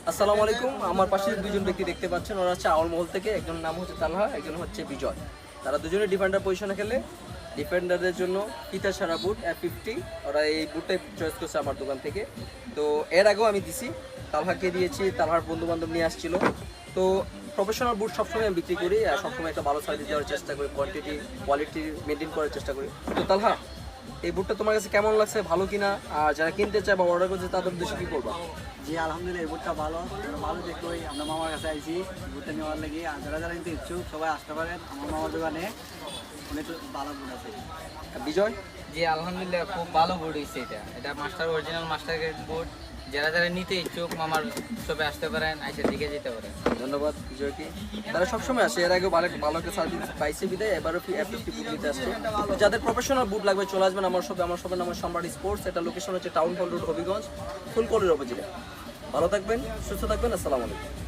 আসসালামু আলাইকুম। আমার পাশে দুজন ব্যক্তি দেখতে পাচ্ছেন, ওরা হচ্ছে আউল মহল থেকে। একজন নাম হচ্ছে তালহা, একজন হচ্ছে বিজয়। তারা দুজনে ডিফেন্ডার পজিশনে খেলে। ডিফেন্ডারদের জন্য ফিতা ছাড়া বুট F50, ওরা এই বুটটাই চয়েস করছে আমার দোকান থেকে। তো এর আগেও আমি দিছি, তালহাকে দিয়েছি, তালহার বন্ধু বান্ধব নিয়ে আসছিল। তো প্রফেশনাল বুট সবসময় আমি বিক্রি করি আর সবসময় একটা ভালো সার্ভিস দেওয়ার চেষ্টা করি, কোয়ালিটি মেনটেন করার চেষ্টা করি। তো তালহা, এই বুটটা তোমার কাছে কেমন লাগছে, ভালো কিনা? আর যারা কিনতে চায় বা অর্ডার করছে তাদের উদ্দেশ্যে কী করবা? জি আলহামদুলিল্লাহ, এই বুটটা ভালো। ভালো দেখোই আমরা মামার কাছে আইছি বুটটা নেওয়ার লাগি। আর যারা যারা কিন্তু ইচ্ছুক সবাই আসতে পারেন আমার মামার দোকানে, অনেক ভালো বুট আছে। বিজয়? জি আলহামদুলিল্লাহ, খুব ভালো বোর্ড হয়েছে। এটা master original master grade board. যারা যারা নিতে ইচ্ছুক মামার শপে আসতে পারেন, আইসা দিকে যেতে পারেন। ধন্যবাদ বিজয়কে। তারা সবসময় আসে, এর আগে ভালো ভালো একটা সার্ভিস পাইছে বিদায় এবারও F50 বুট নিতে আসছে। যাদের প্রফেশনাল বুট লাগবে চলে আসবেন আমার শপে। আমার শপের নাম সম্রাট স্পোর্টস। এটা লোকেশন হচ্ছে টাউন হল রোড, হবিগঞ্জ, ফুলকলির অপোজিটে। ভালো থাকবেন, সুস্থ থাকবেন। আসসালামু আলাইকুম।